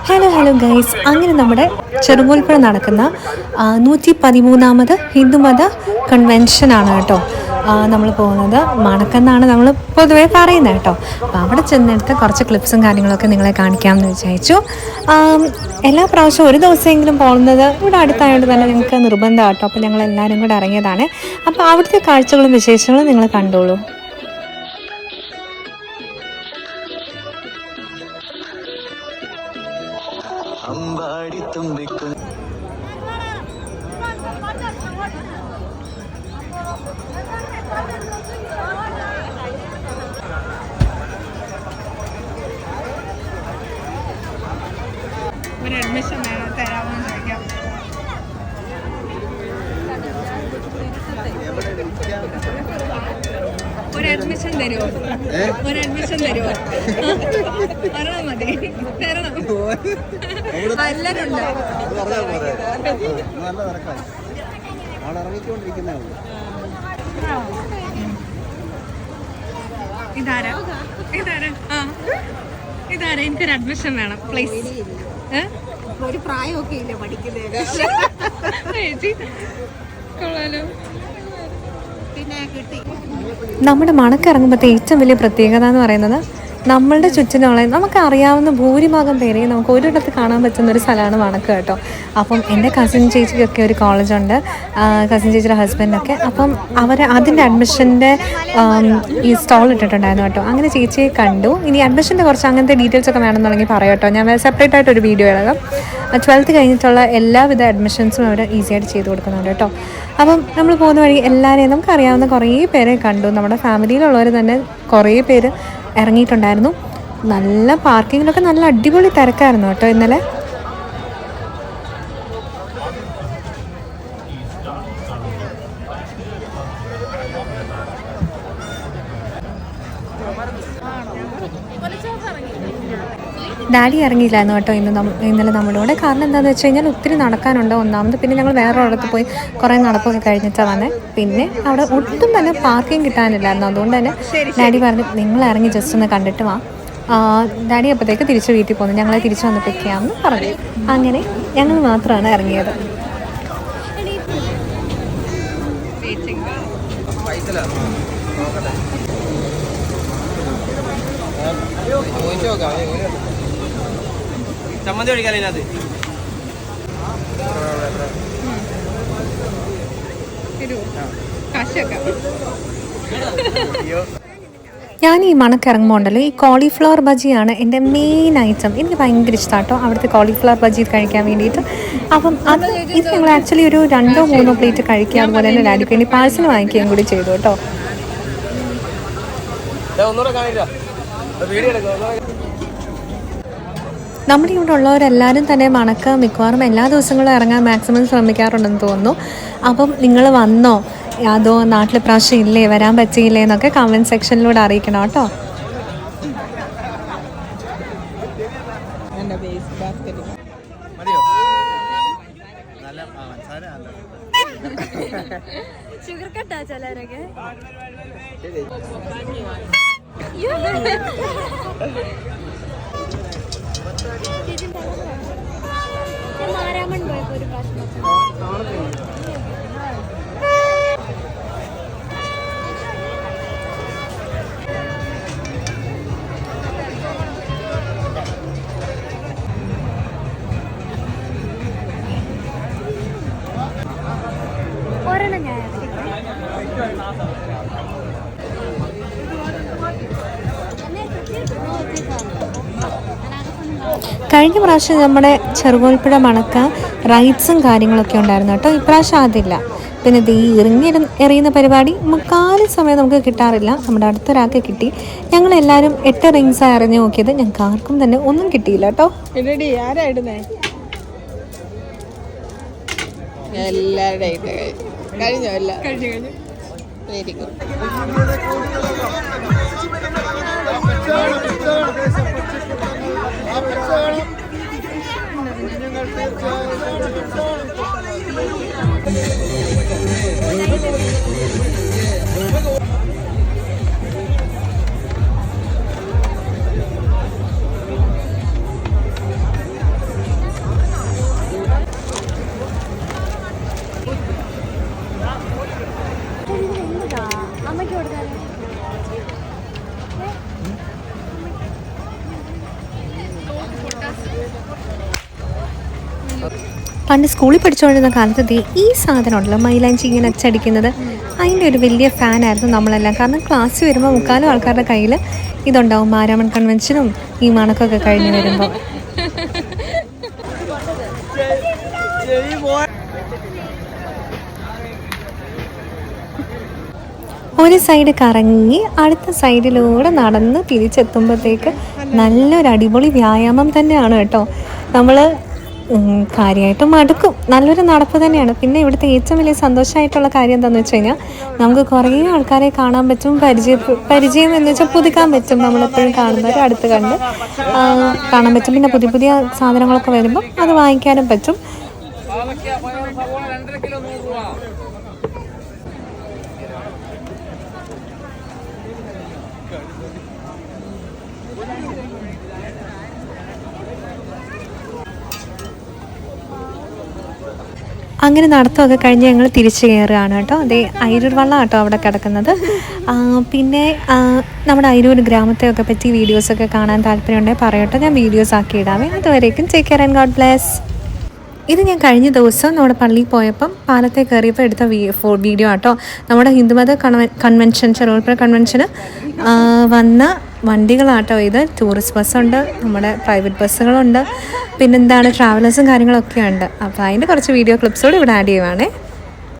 Hello hello guys, അങ്ങനെ നമ്മുടെ ചെറുകോൽപ്പുഴ നടക്കുന്ന 113ാമത് ഹിന്ദുമത കൺവെൻഷനാണ് കേട്ടോ. നമ്മൾ പോകുന്നത് മണക്കെന്നാണ് നമ്മൾ പൊതുവേ പറയുന്നത് കേട്ടോ. അപ്പോൾ അവിടെ ചെന്നെടുത്ത് കുറച്ച് ക്ലിപ്സും കാര്യങ്ങളൊക്കെ നിങ്ങളെ കാണിക്കാമെന്ന് വിചാരിച്ചു. എല്ലാ പ്രാവശ്യവും ഒരു ദിവസമെങ്കിലും പോകുന്നത് ഇവിടെ അടുത്തായതുകൊണ്ട് തന്നെ ഞങ്ങൾക്ക് നിർബന്ധമാണ് കേട്ടോ. അപ്പോൾ ഞങ്ങൾ എല്ലാവരും കൂടെ ഇറങ്ങിയതാണ്. അപ്പോൾ അവിടുത്തെ കാഴ്ചകളും വിശേഷങ്ങളും നിങ്ങൾ കണ്ടോളൂ. ഒരു അഡ്മിഷൻ തരാമോ ചോദിക്കാം. ഒരു അഡ്മിഷൻ തരുമോ? ഒരു അഡ്മിഷൻ തരുമോ? പറഞ്ഞാൽ മതി, തരണം. എല്ലാരുണ്ടോ? ഇതാരാ ഇതാരാ ഇതാരാ? എനിക്കൊരു അഡ്മിഷൻ വേണം പ്ലീസ്. ഒരു പ്രായമൊക്കെ ഇല്ല പഠിക്കുന്നത്. കൊള്ളാലോ. പിന്നെ കിട്ടി. നമ്മുടെ മണക്കിറങ്ങുമ്പോഴത്തെ ഏറ്റവും വലിയ പ്രത്യേകത എന്ന് പറയുന്നത് നമ്മളുടെ ചുറ്റിനുള്ള നമുക്ക് അറിയാവുന്ന ഭൂരിഭാഗം പേരെയും നമുക്ക് ഒരിടത്ത് കാണാൻ പറ്റുന്ന ഒരു സ്ഥലമാണ് മണക്ക് കേട്ടോ. അപ്പം എൻ്റെ കസിൻ ചേച്ചിക്കൊക്കെ ഒരു കോളേജുണ്ട്, കസിൻ ചേച്ചിയുടെ ഹസ്ബൻഡൊക്കെ. അപ്പം അവർ അതിൻ്റെ അഡ്മിഷൻ്റെ ഈ സ്റ്റോൾ ഇട്ടിട്ടുണ്ടായിരുന്നു കേട്ടോ. അങ്ങനെ ചേച്ചിയെ കണ്ടു. ഇനി അഡ്മിഷൻ്റെ കുറച്ച് അങ്ങനത്തെ ഡീറ്റെയിൽസൊക്കെ വേണമെന്നുണ്ടെങ്കിൽ പറയാം കേട്ടോ. ഞാൻ സെപ്പറേറ്റ് ആയിട്ടൊരു വീഡിയോ ഇടാം. 12th കഴിഞ്ഞിട്ടുള്ള എല്ലാവിധ അഡ്മിഷൻസും അവർ ഈസി ആയിട്ട് ചെയ്ത് കൊടുക്കുന്നുണ്ട് കേട്ടോ. അപ്പം നമ്മൾ പോകുന്ന വഴി എല്ലാവരെയും നമുക്കറിയാവുന്ന കുറേ പേരെ കണ്ടു. നമ്മുടെ ഫാമിലിയിലുള്ളവർ തന്നെ കുറേ പേര് ഇറങ്ങിയിട്ടുണ്ടായിരുന്നു. നല്ല പാർക്കിങ്ങിലൊക്കെ നല്ല അടിപൊളി തിരക്കായിരുന്നു കേട്ടോ ഇന്നലെ. ഡാഡി ഇറങ്ങിയില്ലായിരുന്നു കേട്ടോ ഇന്നലെ നമ്മുടെ കൂടെ. കാരണം എന്താണെന്ന് വെച്ച് കഴിഞ്ഞാൽ ഒത്തിരി നടക്കാനുണ്ട് ഒന്നാമത്. പിന്നെ ഞങ്ങൾ വേറെ ഒരിടത്ത് പോയി കുറേ നടപ്പൊക്കെ കഴിഞ്ഞിട്ടാണ് വന്നത്. പിന്നെ അവിടെ ഒട്ടും തന്നെ പാർക്കിംഗ് കിട്ടാനില്ലായിരുന്നു. അതുകൊണ്ട് തന്നെ ഡാഡി പറഞ്ഞു നിങ്ങൾ ഇറങ്ങി ജസ്റ്റ് ഒന്ന് കണ്ടിട്ട് വാ. ഡാഡി അപ്പോഴത്തേക്ക് തിരിച്ച് വീട്ടിൽ പോകുന്നു. ഞങ്ങളെ തിരിച്ച് വന്ന് പിക്ക് ചെയ്യാമെന്ന് പറഞ്ഞു. അങ്ങനെ ഞങ്ങൾ മാത്രമാണ് ഇറങ്ങിയത്. ചമ്മന്തി ഒഴിക്കാതെ ഞാൻ ഈ മണക്കിറങ്ങുമ്പോൾ ഉണ്ടല്ലോ, ഈ കോളിഫ്ലവർ ബജിയാണ് എൻ്റെ മെയിൻ ഐറ്റം. എനിക്ക് ഭയങ്കര ഇഷ്ടമാണ് കേട്ടോ അവിടുത്തെ കോളിഫ്ലവർ ബജി കഴിക്കാൻ വേണ്ടിയിട്ട്. അപ്പം ഇത് ഞങ്ങൾ ആക്ച്വലി ഒരു 2-3 പ്ലേറ്റ് കഴിക്കുക. അതുപോലെ തന്നെ ഡാഡിക്ക് വേണ്ടി പാഴ്സൽ വാങ്ങിക്കുകയും കൂടി ചെയ്തു കേട്ടോ. നമ്മുടെ ഇവിടെ ഉള്ളവരെല്ലാവരും തന്നെ മണക്ക മിക്കവാറും എല്ലാ ദിവസങ്ങളും ഇറങ്ങാൻ മാക്സിമം ശ്രമിക്കാറുണ്ടെന്ന് തോന്നുന്നു. അപ്പം നിങ്ങൾ വന്നോ, അതോ നാട്ടിൽ പ്രാവശ്യം ഇല്ലേ, വരാൻ പറ്റിയില്ലേ എന്നൊക്കെ കമൻറ്റ് സെക്ഷനിലൂടെ അറിയിക്കണം കേട്ടോ. ഷുഗർ കട്ടാ ചിലരൊക്കെ. മാരാമൺ പോയപ്പോ ഒരു പ്രശ്നം. ഒരെണ്ണം ഞാൻ കഴിഞ്ഞ പ്രാവശ്യം നമ്മുടെ ചെറുകോൽപ്പുഴ മണക്ക റൈഡ്സും കാര്യങ്ങളൊക്കെ ഉണ്ടായിരുന്നു കേട്ടോ. ഇപ്രാവശ്യം അതില്ല. പിന്നെ ഇത് ഈ എറിയുന്ന പരിപാടി മുക്കാലും സമയം നമുക്ക് കിട്ടാറില്ല. നമ്മുടെ അടുത്തൊരാൾക്ക് കിട്ടി. ഞങ്ങളെല്ലാവരും 8 റിങ്സാണ് എറിഞ്ഞ് നോക്കിയത്. ഞങ്ങൾക്ക് ആർക്കും തന്നെ ഒന്നും കിട്ടിയില്ല കേട്ടോ. പണ്ട് സ്കൂളിൽ പഠിച്ചുകൊണ്ടിരുന്ന കാലത്ത് ഈ സാധനം ഉണ്ടല്ലോ മൈലാഞ്ചി ഇങ്ങനെ അച്ചടിക്കുന്നത്, അതിൻ്റെ ഒരു വലിയ ഫാനായിരുന്നു നമ്മളെല്ലാം. കാരണം ക്ലാസ് വരുമ്പോൾ മുക്കാലും ആൾക്കാരുടെ കയ്യിൽ ഇതുണ്ടാവും. മാരാമൺ കൺവെൻഷനും ഈ മണക്കൊക്കെ കഴിഞ്ഞ് വരുമ്പോൾ. ഒരു സൈഡ് കറങ്ങി അടുത്ത സൈഡിലൂടെ നടന്ന് തിരിച്ചെത്തുമ്പോഴത്തേക്ക് നല്ലൊരു അടിപൊളി വ്യായാമം തന്നെയാണ് കേട്ടോ. നമ്മൾ കാര്യമായിട്ട് മടുക്കും. നല്ലൊരു നടപ്പ് തന്നെയാണ്. പിന്നെ ഇവിടുത്തെ ഏറ്റവും വലിയ സന്തോഷമായിട്ടുള്ള കാര്യം എന്താണെന്ന് വെച്ച് കഴിഞ്ഞാൽ നമുക്ക് കുറേ ആൾക്കാരെ കാണാൻ പറ്റും. പരിചയം എന്ന് വെച്ചാൽ പുതുക്കാൻ പറ്റും. നമ്മളെപ്പോഴും കാണുന്നവർ അടുത്ത് കണ്ട് കാണാൻ പറ്റും. പിന്നെ പുതിയ പുതിയ സാധനങ്ങളൊക്കെ വരുമ്പം അത് വാങ്ങിക്കാനും പറ്റും. അങ്ങനെ നടത്തമൊക്കെ കഴിഞ്ഞ് ഞങ്ങൾ തിരിച്ചു കയറുകയാണ് കേട്ടോ. അതേ അയിരൂർ വള്ളം കേട്ടോ അവിടെ കിടക്കുന്നത്. പിന്നെ നമ്മുടെ അയിരൂർ ഗ്രാമത്തെയൊക്കെ പറ്റി വീഡിയോസൊക്കെ കാണാൻ താല്പര്യമുണ്ടെങ്കിൽ പറയട്ടോ, ഞാൻ വീഡിയോസ് ആക്കി ഇടാവേ. അതുവരേക്കും take care and God bless. ഇത് ഞാൻ കഴിഞ്ഞ ദിവസം നമ്മുടെ പള്ളിയിൽ പോയപ്പം പാലത്തെ കയറിയപ്പോൾ എടുത്ത വീഡിയോ ആട്ടോ. നമ്മുടെ ഹിന്ദുമത കൺവെൻഷൻ, ചെറുപുഴ കൺവെൻഷന് വന്ന വണ്ടികളാട്ടോ ഇത്. ടൂറിസ്റ്റ് ബസ്സുണ്ട്, നമ്മുടെ പ്രൈവറ്റ് ബസ്സുകളുണ്ട്, പിന്നെന്താണ് ട്രാവലേഴ്സും കാര്യങ്ങളൊക്കെ ഉണ്ട്. അപ്പോൾ അതിൻ്റെ കുറച്ച് വീഡിയോ ക്ലിപ്സോട് ഇവിടെ ആഡ് ചെയ്യുവാണേ.